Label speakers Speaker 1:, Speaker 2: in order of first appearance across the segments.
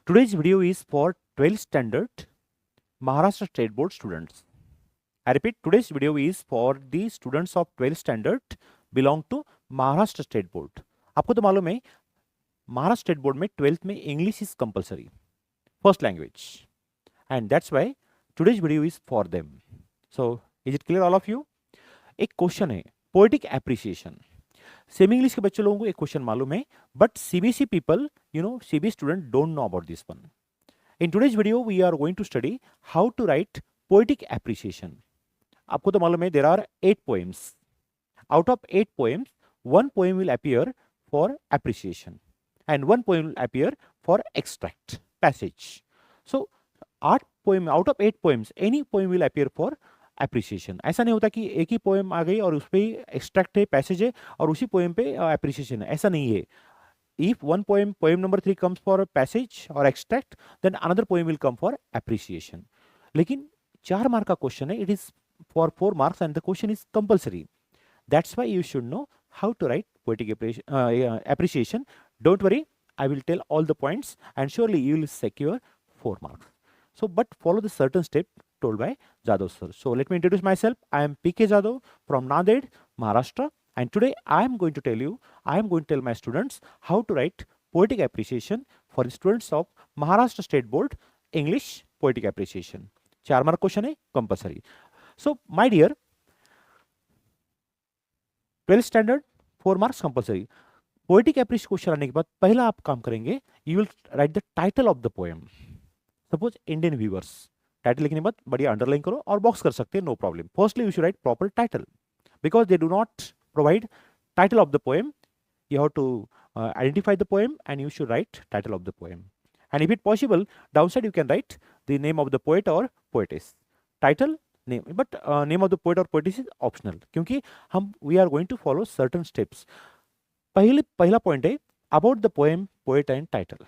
Speaker 1: Today's video is for 12th standard Maharashtra State Board students. I repeat, today's video is for the students of 12th standard belong to Maharashtra State Board. आपको तो मालूम है Maharashtra state board में 12th में English is compulsory first language and that's why today's video is for them. So is it clear all of you? एक question है poetic appreciation. Semi English के बच्चे लोगों को एक क्वेश्चन मालूम है but CBSE people CBSE student don't know about this one. In today's video, we are going to study how to write poetic appreciation. आपको तो मालूम है there are 8 poems. Out of 8 poems, 1 poem will appear for appreciation and 1 poem will appear for extract passage. So 8 poem out of 8 poems, any poem will appear for appreciation. ऐसा नहीं होता कि एक ही poem आ गई और उस पे extract है, passage है और उसी poem पे appreciation है, ऐसा नहीं है. If one poem number 3 comes for a passage or extract, then another poem will come for appreciation. लेकिन 4 मार्क का क्वेश्चन है, it is for 4 marks and the question is compulsory. That's why you should know how to write poetic appreciation. Don't worry, I will tell all the points and surely you will secure 4 marks. So, but follow the certain step told by Jadhav sir. So, let me introduce myself. I am PK Jadhav from Nanded, Maharashtra. And today I am going to tell my students how to write poetic appreciation for the students of Maharashtra State Board English poetic appreciation. 4 mark question है compulsory. So my dear 12th standard 4 marks compulsory. Poetic appreciation question आने के बाद पहला आप काम करेंगे, you will write the title of the poem. Suppose Indian weavers, title लिखने के बाद बढ़िया अंडरलाइन करो और बॉक्स कर सकते हैं, no problem. Firstly you should write proper title because they do not provide title of the poem. You have to identify the poem and you should write title of the poem. And if it possible, downside you can write the name of the poet or poetess. Title, name, but name of the poet or poetess is optional. क्योंकि हम we are going to follow certain steps. पहला point है about the poem, poet and title.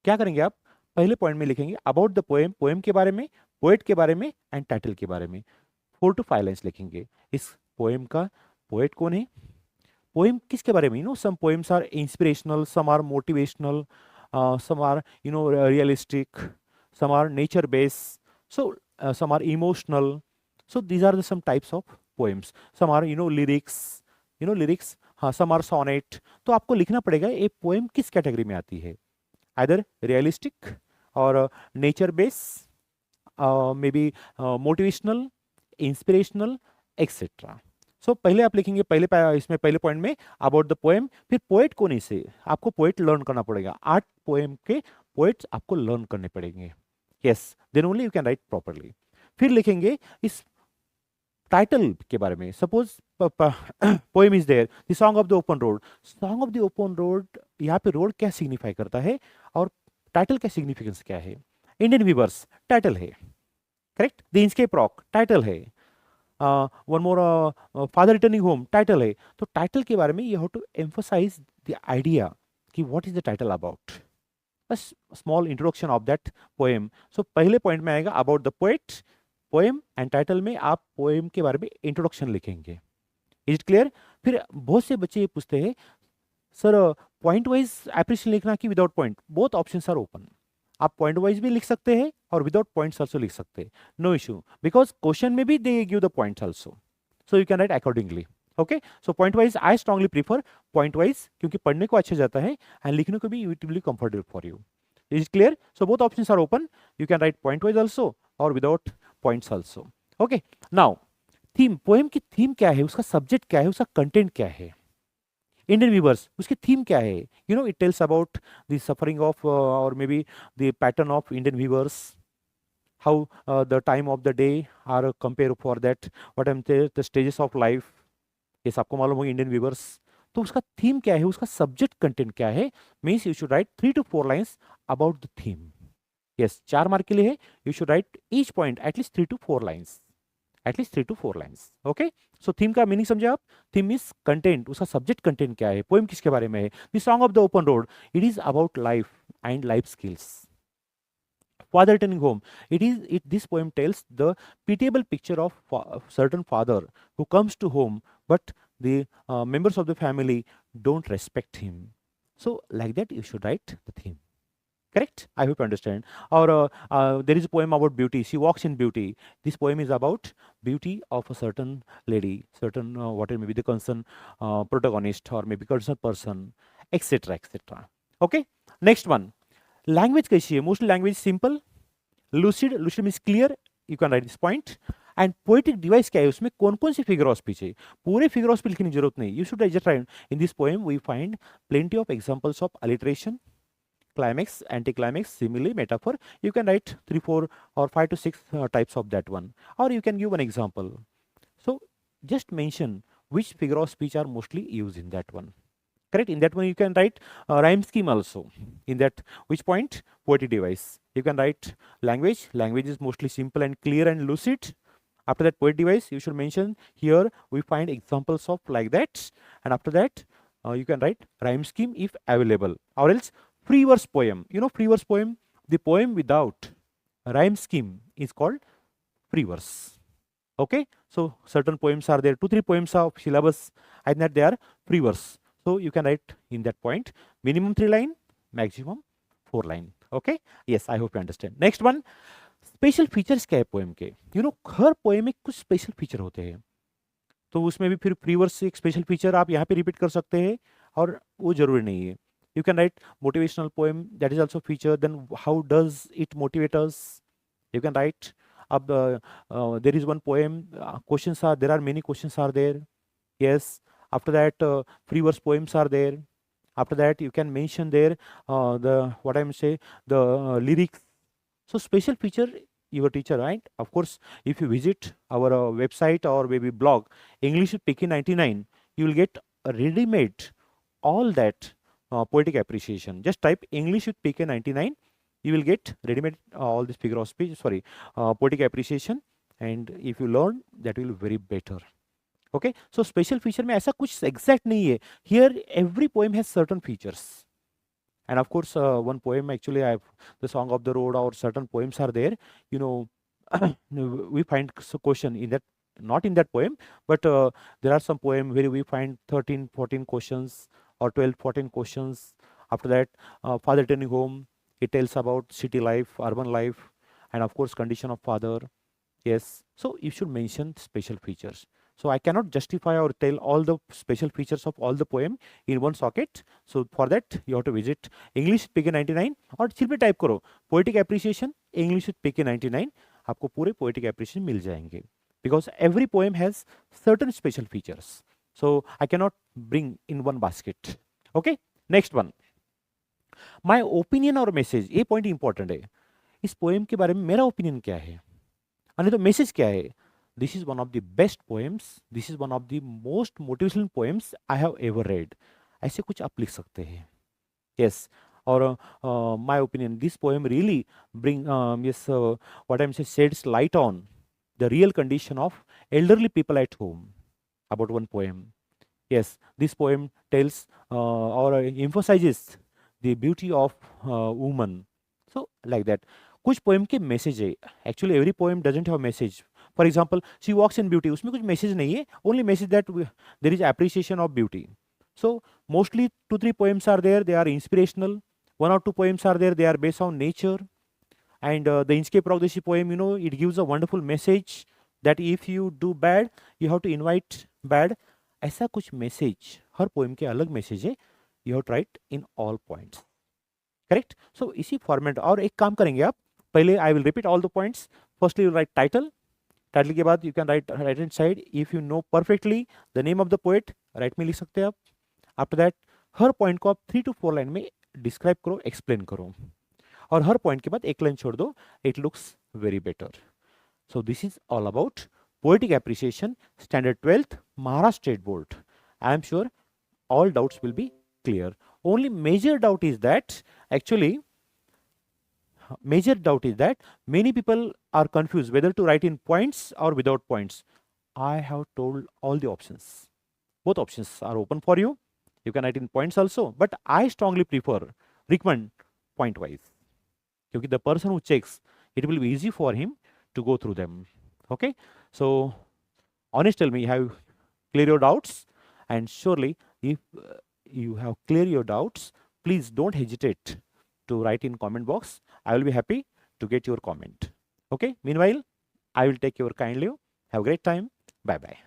Speaker 1: क्या करेंगे आप? पहले point में लिखेंगे about the poem, पोएम के बारे में, पोएट के बारे में एंड टाइटल के बारे में. 4 to 5 लाइन्स लिखेंगे. इस पोएम का पोएट कौन है, पोएम किसके बारे में. Some poems are inspirational, some are motivational, some are realistic, some are nature based, so some are emotional. So these are the some types of poems. Some are lyrics, हाँ, some are sonnet. तो आपको लिखना पड़ेगा ये poem किस category में आती है, आइदर रियलिस्टिक और nature based, may be motivational, inspirational etcetera. So पहले आप लिखेंगे पहले पॉइंट में अबाउट द पोएम. फिर पोएट कौन है, से आपको पोएट लर्न करना पड़ेगा. 8 पोएम के पोएट्स आपको लर्न करने पड़ेंगे. Yes, then only you can write properly. फिर लिखेंगे इस टाइटल के बारे में. Suppose poem is there the song of the open road. Song of the open road, यहाँ पे रोड क्या सिग्निफाई करता है और टाइटल का सिग्निफिकेंस क्या है. इंडियन व्यूअर्स टाइटल है, correct. The Inchcape rock title है. One more father returning home title है. तो टाइटल के बारे में you have to emphasise the idea कि what is the title about, बस small introduction of that poem. So पहले पॉइंट में आएगा about the poet, poem and title में आप पोएम के बारे में इंट्रोडक्शन लिखेंगे. Is it clear? फिर बहुत से बच्चे ये पूछते हैं सर पॉइंट वाइज एप्रिशिएशन लिखना कि without point. Both options are open. आप पॉइंट वाइज भी लिख सकते हैं और विदाउट पॉइंट्स आल्सो लिख सकते हैं, नो इशू, बिकॉज क्वेश्चन में भी they give the points also. So you can right accordingly. Okay, so point wise I strongly prefer point wise, क्योंकि पढ़ने को अच्छा जाता है एंड लिखने को भी it will be comfortable for you. Is clear? So both options are open. You can write point wise also और without points also. Okay, now theme, poem की थीम क्या है, उसका सब्जेक्ट क्या है, उसका कंटेंट क्या है. इंडियन व्यूअर्स, उसकी थीम क्या है. It tells about the suffering of और may be the pattern of Indian weavers, how the time of the day are compare for that, what am the stages of life. ये सबको मालूम होगा Indian viewers. तो उसका theme क्या है, उसका सब्जेक्ट कंटेंट क्या है. Means you should right 3 to 4 lines about the theme. Yes, 4 mark के लिए है. You should right each point at least 3 to 4 lines, at least 3 to 4 lines. Okay, so theme का मीनिंग समझे आप. थीम इज कंटेंट, उसका subject content क्या है, poem किसके बारे में है. The song of the open road, it is about life and life skills. Father returning home, this poem tells the pitiable picture of certain father who comes to home, but the members of the family don't respect him. So like that you should write the theme. Correct? I hope you understand. Or there is a poem about beauty. She walks in beauty. This poem is about beauty of a certain lady, certain whatever may be the concerned protagonist or maybe concerned person, etc. etc. Okay. Next one. Language कैसी है? Mostly language simple, lucid. Lucid means clear. You can write this point. And poetic device क्या है, उसमें कौन कौन से figure of speech है? पूरे फिगर ऑफ स्पीच लिखने की जरूरत नहीं. You should just write in this poem we find plenty of examples of alliteration, climax, anticlimax, simile, metaphor. You can write 3, 4, or 5 to 6 types of that one. Or you can give one example. So just mention which figure of speech are mostly used in that one. Correct? In that one you can write rhyme scheme also. In that which point? Poetic device. You can write language. Language is mostly simple and clear and lucid. After that poetic device you should mention here we find examples of like that. And after that you can write rhyme scheme if available. Or else free verse poem. You know free verse poem? The poem without rhyme scheme is called free verse. Okay, so certain poems are there, 2 3 poems of syllabus and that they are free verse. So you can write in that point minimum 3 line, maximum 4 line. Okay, yes, I hope you understand. Next one, special features क्या है poem के? You know her poem में कुछ special feature होते हैं, तो उसमें भी फिर फ्री वर्स से एक स्पेशल फीचर आप यहाँ पे रिपीट कर सकते हैं और वो जरूरी नहीं है. You can write motivational poem, that is also feature. Then how does it motivate us? You can write up there is one poem, questions are there, are many questions are there. Yes. After that free verse poems are there. After that you can mention there the what I'm say the lyrics. So special feature your teacher, right? Of course if you visit our website or maybe blog English with PK99, you will get ready-made all that poetic appreciation. Just type English with PK99, you will get ready-made all this figure of speech, sorry, poetic appreciation, and if you learn that will be very better. Okay, so special feature में ऐसा कुछ exact नहीं है. Here every poem has certain features. And of course one poem actually I have the Song of the Road or certain poems are there, you know. We find question in that, not in that poem, but there are some poem where we find 13 14 questions or 12 14 questions. After that father returning home, it tells about city life, urban life, and of course condition of father. Yes, so you should mention special features. So I cannot justify or tell all the special features of all the poem in one socket. So for that you have to visit English PK99 और सिर्फ भी type करो poetic appreciation English with PK99, आपको पूरे poetic appreciation मिल जाएंगे. Because every poem has certain special features. So I cannot bring in one basket. Okay, next one. My opinion और message, ये point important है. इस poem के बारे में मेरा opinion क्या है? अने तो message क्या है? This is one of the best poems. This is one of the most motivational poems I have ever read. ऐसे कुछ आप लिख सकते हैं. Yes. Or my opinion, this poem really bring what I'm saying sheds light on the real condition of elderly people at home. About one poem. Yes, this poem tells or emphasizes the beauty of woman. So like that. कुछ poem के message है. Actually every poem doesn't have message. For example, she walks in beauty. उसमें कुछ message नहीं है. Only message that there is appreciation of beauty. So mostly 2 3 poems are there. They are inspirational. 1 or 2 poems are there. They are based on nature. And the Inchke Pragdeshi poem, you know, it gives a wonderful message that if you do bad, you have to invite bad. ऐसा कुछ message हर poem के अलग message है. You have to write in all points. Correct? So इसी format और एक काम करेंगे आप. पहले I will repeat all the points. Firstly you write title. Title के बाद you can right right hand side if you know perfectly the name of the poet, right में लिख सकते हैं आप. आफ्टर दैट हर पॉइंट को आप 3 to 4 line में डिस्क्राइब करो, एक्सप्लेन करो, और हर पॉइंट के बाद एक लाइन छोड़ दो. It looks very better. So this is all about poetic appreciation standard 12th Maharashtra state board. I am sure all doubts will be clear. Only major doubt is that many people are confused whether to write in points or without points. I have told all the options. Both options are open for you. You can write in points also, but I strongly recommend point wise. Because the person who checks, it will be easy for him to go through them. Okay? So, honest tell me, have you cleared your doubts? And surely, if you have cleared your doubts, please don't hesitate to write in comment box. I will be happy to get your comment. Okay. Meanwhile, I will take your kind leave. Have a great time. Bye bye.